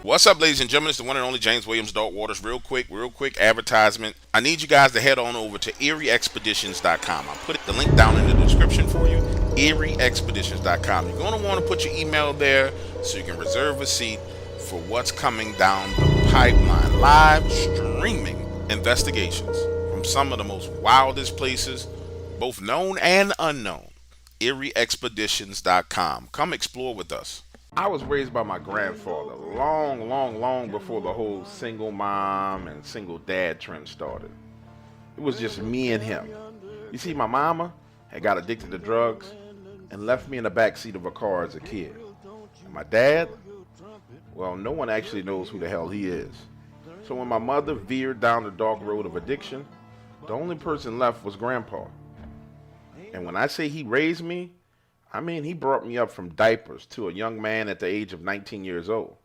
What's up, ladies and gentlemen? It's the one and only James Williams Dog Waters. Real quick advertisement. I need you guys to head on over to erieexpeditions.com. I'll put the link down in the description for you. erieexpeditions.com. You're going to want to put your email there so you can reserve a seat for what's coming down the pipeline. Live streaming investigations from some of the most wildest places, both known and unknown. erieexpeditions.com. Come explore with us. I was raised by my grandfather long before the whole single mom and single dad trend started. It was just me and him. You see, my mama had got addicted to drugs and left me in the back seat of a car as a kid. And my dad, well, no one actually knows who the hell he is. So when my mother veered down the dark road of addiction, the only person left was Grandpa. And when I say he raised me, I mean, he brought me up from diapers to a young man at the age of 19 years old.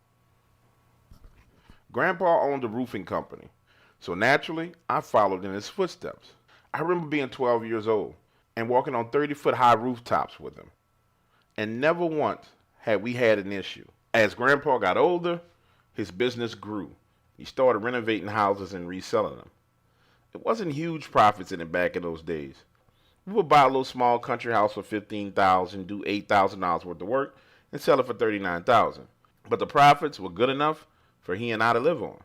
Grandpa owned a roofing company, so naturally, I followed in his footsteps. I remember being 12 years old and walking on 30-foot high rooftops with him. And never once had we had an issue. As Grandpa got older, his business grew. He started renovating houses and reselling them. It wasn't huge profits in it back in those days. We would buy a little small country house for $15,000, do $8,000 worth of work, and sell it for $39,000. But the profits were good enough for he and I to live on.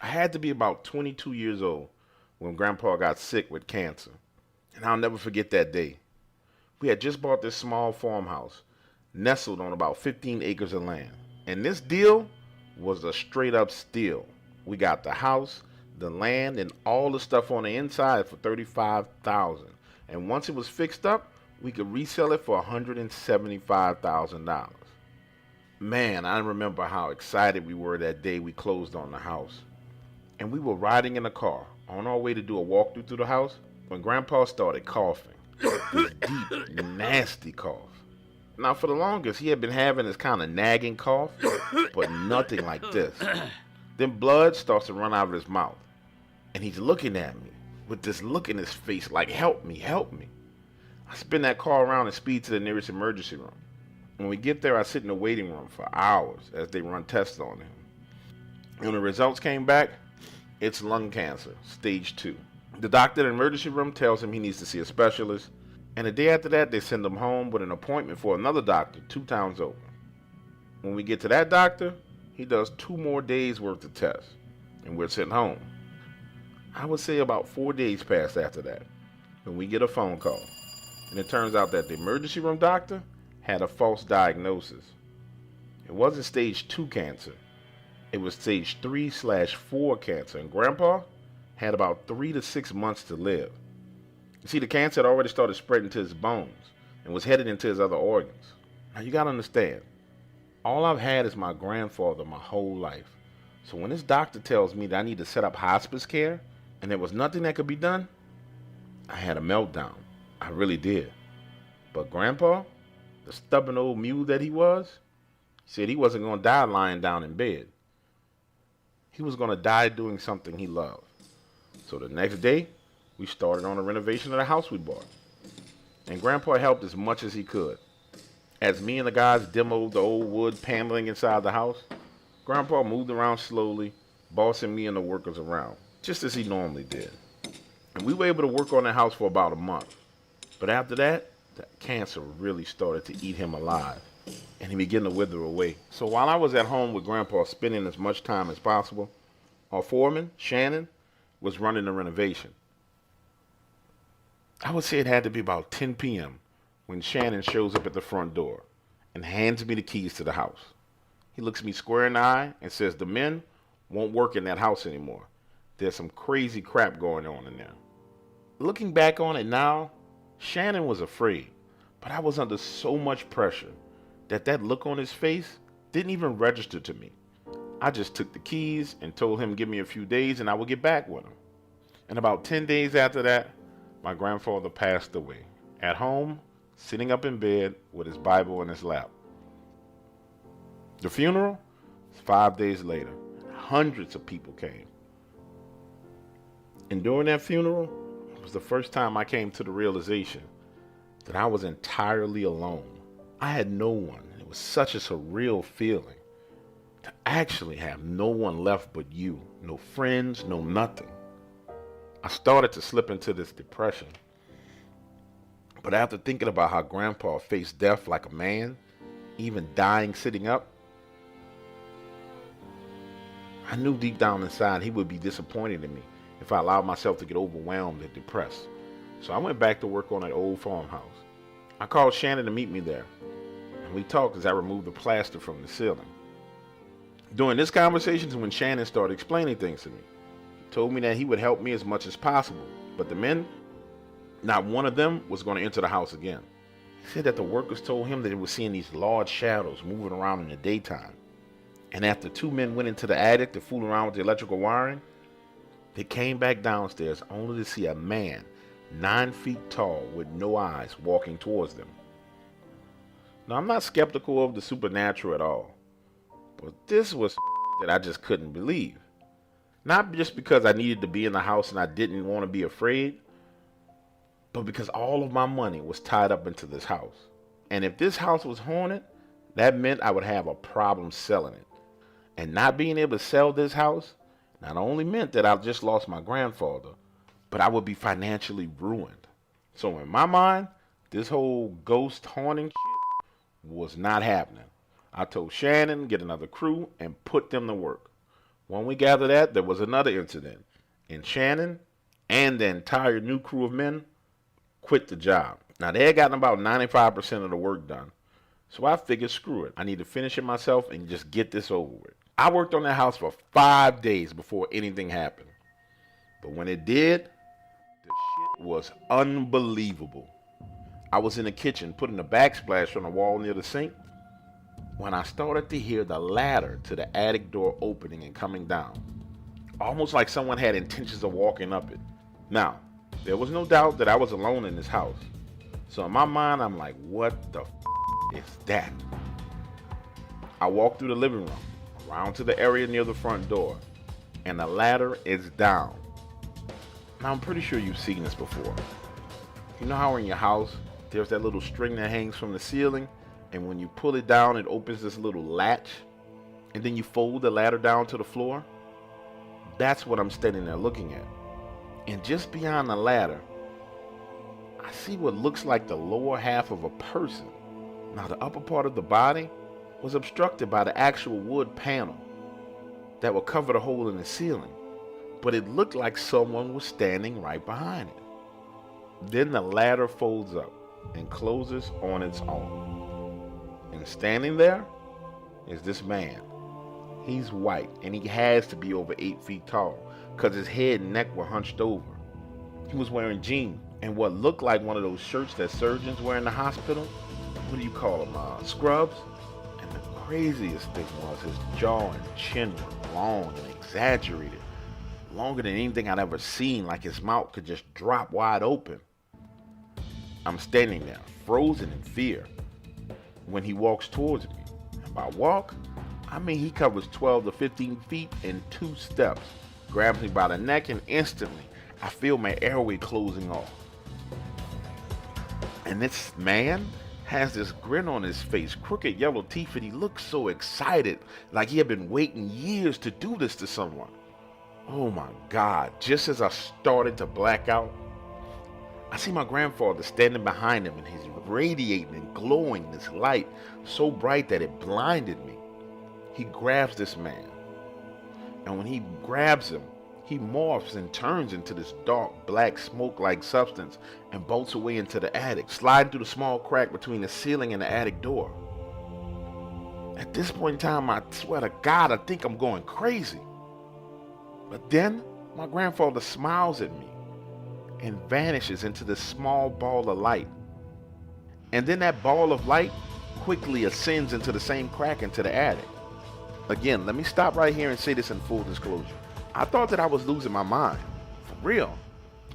I had to be about 22 years old when Grandpa got sick with cancer. And I'll never forget that day. We had just bought this small farmhouse, nestled on about 15 acres of land. And this deal was a straight up steal. We got the house, the land, and all the stuff on the inside for $35,000. And once it was fixed up, we could resell it for $175,000. Man, I remember how excited we were that day we closed on the house. And we were riding in a car on our way to do a walkthrough through the house when Grandpa started coughing. This deep, nasty cough. Now, for the longest, he had been having this kind of nagging cough, but nothing like this. Then blood starts to run out of his mouth. And he's looking at me with this look in his face like, help me, help me. I spin that car around and speed to the nearest emergency room. When we get there, I sit in the waiting room for hours as they run tests on him. When the results came back, it's lung cancer, stage 2. The doctor in the emergency room tells him he needs to see a specialist, and the day after that, they send him home with an appointment for another doctor 2 towns over. When we get to that doctor, he does 2 more days worth of tests, and we're sent home. I would say about 4 days passed after that when we get a phone call. And it turns out that the emergency room doctor had a false diagnosis. It wasn't stage 2 cancer. It was stage 3/4 cancer. And Grandpa had about 3 to 6 months to live. You see, the cancer had already started spreading to his bones and was headed into his other organs. Now you gotta understand, all I've had is my grandfather my whole life. So when this doctor tells me that I need to set up hospice care, and there was nothing that could be done, I had a meltdown. I really did. But Grandpa, the stubborn old mule that he was, said he wasn't going to die lying down in bed. He was going to die doing something he loved. So the next day, we started on the renovation of the house we bought. And Grandpa helped as much as he could. As me and the guys demoed the old wood paneling inside the house, Grandpa moved around slowly, bossing me and the workers around, just as he normally did. And we were able to work on the house for about a month. But after that, the cancer really started to eat him alive, and he began to wither away. So while I was at home with Grandpa spending as much time as possible, our foreman, Shannon, was running the renovation. I would say it had to be about 10 p.m. when Shannon shows up at the front door and hands me the keys to the house. He looks me square in the eye and says the men won't work in that house anymore. There's some crazy crap going on in there. Looking back on it now, Shannon was afraid, but I was under so much pressure that look on his face didn't even register to me. I just took the keys and told him give me a few days and I would get back with him. And about 10 days after that, my grandfather passed away, at home, sitting up in bed with his Bible in his lap. The funeral was 5 days later. Hundreds of people came. And during that funeral, it was the first time I came to the realization that I was entirely alone. I had no one. It was such a surreal feeling. To actually have no one left but you, no friends, no nothing. I started to slip into this depression. But after thinking about how Grandpa faced death like a man, even dying sitting up, I knew deep down inside he would be disappointed in me if I allowed myself to get overwhelmed and depressed. So I went back to work on that old farmhouse. I called Shannon to meet me there, and we talked as I removed the plaster from the ceiling. During this conversation is when Shannon started explaining things to me. He told me that he would help me as much as possible, but the men, not one of them was going to enter the house again. He said that the workers told him that they were seeing these large shadows moving around in the daytime. And after 2 men went into the attic to fool around with the electrical wiring, they came back downstairs only to see a man 9 feet tall with no eyes walking towards them. Now, I'm not skeptical of the supernatural at all, but this was that I just couldn't believe. Not just because I needed to be in the house and I didn't want to be afraid, but because all of my money was tied up into this house. And if this house was haunted, that meant I would have a problem selling it. And not being able to sell this house not only meant that I just lost my grandfather, but I would be financially ruined. So in my mind, this whole ghost haunting shit was not happening. I told Shannon to get another crew and put them to work. When we gathered that, there was another incident. And Shannon and the entire new crew of men quit the job. Now, they had gotten about 95% of the work done. So I figured, screw it. I need to finish it myself and just get this over with. I worked on that house for 5 days before anything happened. But when it did, the shit was unbelievable. I was in the kitchen putting a backsplash on the wall near the sink when I started to hear the ladder to the attic door opening and coming down. Almost like someone had intentions of walking up it. Now, there was no doubt that I was alone in this house. So in my mind, I'm like, what the is that? I walked through the living room, around to the area near the front door, and the ladder is down. Now, I'm pretty sure you've seen this before. You know how in your house, there's that little string that hangs from the ceiling, and when you pull it down, it opens this little latch, and then you fold the ladder down to the floor? That's what I'm standing there looking at. And just beyond the ladder, I see what looks like the lower half of a person. Now, the upper part of the body was obstructed by the actual wood panel that would cover the hole in the ceiling, but it looked like someone was standing right behind it. Then the ladder folds up and closes on its own. And standing there is this man. He's white, and he has to be over 8 feet tall because his head and neck were hunched over. He was wearing jeans and what looked like one of those shirts that surgeons wear in the hospital. What do you call them? Scrubs? And the craziest thing was his jaw and chin were long and exaggerated. Longer than anything I'd ever seen, like his mouth could just drop wide open. I'm standing there, frozen in fear, when he walks towards me. And by walk, I mean he covers 12 to 15 feet in 2 steps, grabs me by the neck, and instantly I feel my airway closing off. And this man has this grin on his face, crooked yellow teeth, and he looks so excited, like he had been waiting years to do this to someone. Oh my God, just as I started to black out, I see my grandfather standing behind him, and he's radiating and glowing this light so bright that it blinded me. He grabs this man, and when he grabs him, he morphs and turns into this dark, black, smoke-like substance and bolts away into the attic, sliding through the small crack between the ceiling and the attic door. At this point in time, I swear to God, I think I'm going crazy. But then, my grandfather smiles at me and vanishes into this small ball of light. And then that ball of light quickly ascends into the same crack into the attic. Again, let me stop right here and say this in full disclosure. I thought that I was losing my mind, for real.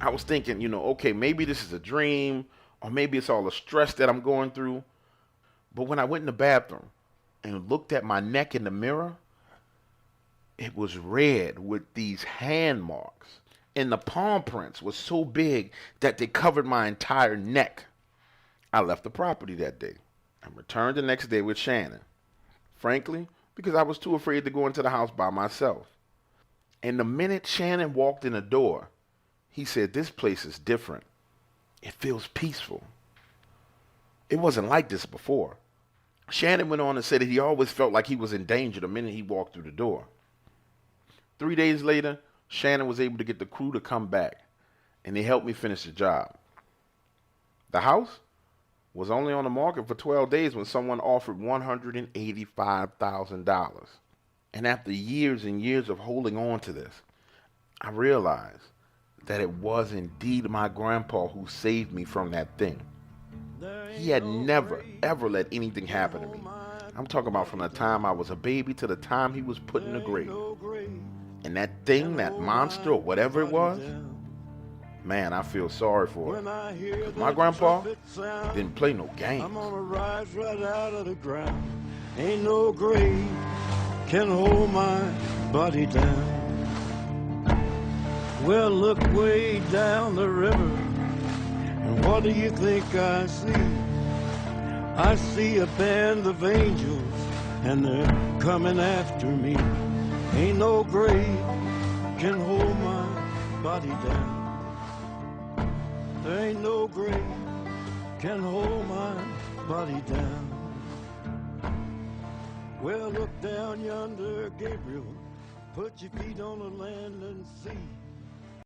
I was thinking, okay, maybe this is a dream, or maybe it's all the stress that I'm going through. But when I went in the bathroom and looked at my neck in the mirror, it was red with these hand marks. And the palm prints were so big that they covered my entire neck. I left the property that day and returned the next day with Shannon. Frankly, because I was too afraid to go into the house by myself. And the minute Shannon walked in the door, he said, "This place is different. It feels peaceful. It wasn't like this before." Shannon went on and said that he always felt like he was in danger the minute he walked through the door. 3 days later, Shannon was able to get the crew to come back, and they helped me finish the job. The house was only on the market for 12 days when someone offered $185,000. And after years and years of holding on to this, I realized that it was indeed my grandpa who saved me from that thing. He had never, ever let anything happen to me. I'm talking about from the time I was a baby to the time he was put in the grave. And that thing, that monster or whatever it was, man, I feel sorry for it. Because my grandpa didn't play no games. I'm gonna rise right out of the ground. Ain't no grave can hold my body down. Well, look way down the river, and what do you think I see? I see a band of angels, and they're coming after me. Ain't no grave can hold my body down. There ain't no grave can hold my body down. Well, look down yonder, Gabriel. Put your feet on the land and see.